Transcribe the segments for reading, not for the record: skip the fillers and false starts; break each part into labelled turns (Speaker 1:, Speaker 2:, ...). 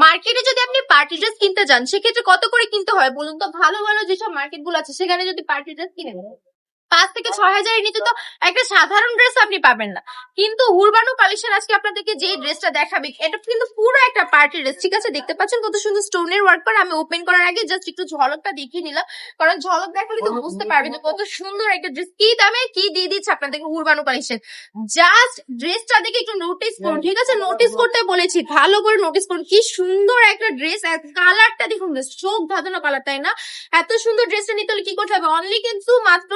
Speaker 1: মার্কেটে যদি আপনি পার্টি ড্রেস কিনতে যান সেক্ষেত্রে কত করে কিনতে হয় বলুন তো? ভালো ভালো যেসব মার্কেট গুলো আছে সেখানে যদি পার্টি ড্রেস কিনে নেন 5 থেকে 6 হাজারের নিচে তো একটা সাধারণ ড্রেস আপনি পাবেন না। কিন্তু উরবানো কালেকশন আজকে আপনাদেরকে যে ড্রেসটা দেখাবে এটা কিন্তু পুরো একটা পার্টি ড্রেস, ঠিক আছে? দেখতে পাচ্ছেন কত সুন্দর স্টোনের ওয়ার্ক করা। আমি ওপেন করার আগে জাস্ট একটু ঝলকটা দেখিয়ে নিলাম, কারণ ঝলক দেখালে তো বুঝতে পারবেন যে কত সুন্দর একটা ড্রেস, কি দামে কি দিয়ে দিচ্ছে আপনাদেরকে উরবানো কালেকশন। জাস্ট ড্রেসটা দেখে একটু নোটিস করুন, ঠিক আছে? নোটিস করতে বলেছি, ভালো করে নোটিস করুন। কি সুন্দর একটা ড্রেস, কালারটা দেখুন, চোখ ধাঁধানো কালার, তাই না? এত সুন্দর ড্রেসটা নিতে হলে কি করতে হবে? অনলি কিন্তু মাত্র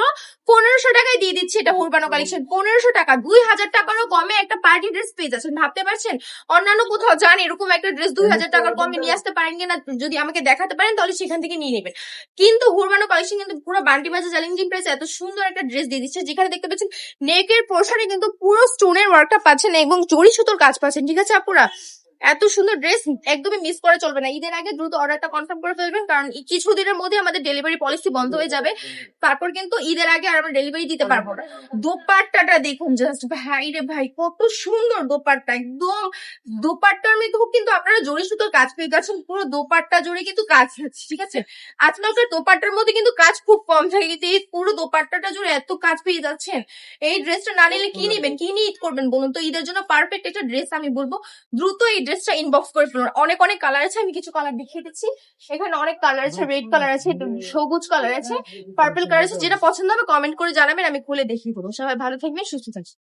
Speaker 1: 1500 টাকায় দিয়ে দিচ্ছে এটা উরবানো কালেকশন। 1500 টাকা, 2000 টাকারও কমে একটা পার্টি ড্রেস পেয়ে যাচ্ছেন। ভাবতে পারছেন? অন্যান্য কোথাও যান এরকম একটা ড্রেস 2000 টাকার কমে নিয়ে আসতে পারেন কিনা, যদি আমাকে দেখাতে পারেন তাহলে সেখান থেকে নিয়ে নেবেন। কিন্তু উরবানো কালেকশন কিন্তু পুরো বান্টি বাজার চ্যালেঞ্জিং প্রাইসে এত সুন্দর একটা ড্রেস দিয়ে দিচ্ছে, যেখানে দেখতে পাচ্ছেন নেকের পোর্শনে কিন্তু পুরো স্টোনের ওয়ার্কটা পাচ্ছেন এবং জড়ি সুতোর কাজ পাচ্ছেন, ঠিক আছে আপুরা? এত সুন্দর ড্রেস একদমই মিস করে চলবে না। ঈদের আগে দ্রুত অর্ডারটা কনফার্ম করে ফেলবেন, কারণ কিছুদিনের মধ্যে আমাদের ডেলিভারি পলিসি বন্ধ হয়ে যাবে। তারপর কিন্তু ঈদের আগে আর আমরা ডেলিভারি দিতে পারবো না। দোপাট্টাটা দেখুন জাস্ট, ভাই রে ভাই কত সুন্দর দোপাট্টা, একদম দোপাট্টার মধ্যেও কিন্তু আপনারা জড়ি সুতোর কাজ পেয়ে গেছেন। পুরো দোপাট্টা জুড়ে কিন্তু কাজ আছে, ঠিক আছে? আজকালকার দোপাট্টার মধ্যে কিন্তু কাজ খুব কম থাকে, কিন্তু এই পুরো দোপাট্টাটা জুড়ে এত কাজ পেয়ে যাচ্ছেন। এই ড্রেসটা না নিলে কি নিবেন, কি নিয়ে ঈদ করবেন বলুন তো? ঈদের জন্য পারফেক্ট একটা ড্রেস আমি বলবো দ্রুত এই ড্রেসটা ইনবক্স করে ফেলুন। অনেক অনেক কালার আছে, আমি কিছু কালার দেখিয়ে দিচ্ছি। এখানে অনেক কালার আছে, রেড কালার আছে, সবুজ কালার আছে, পার্পল কালার আছে। যেটা পছন্দ হবে কমেন্ট করে জানাবেন, আমি খুলে দেখিয়ে দেবো। সবাই ভালো থাকবেন, সুস্থ থাকবেন।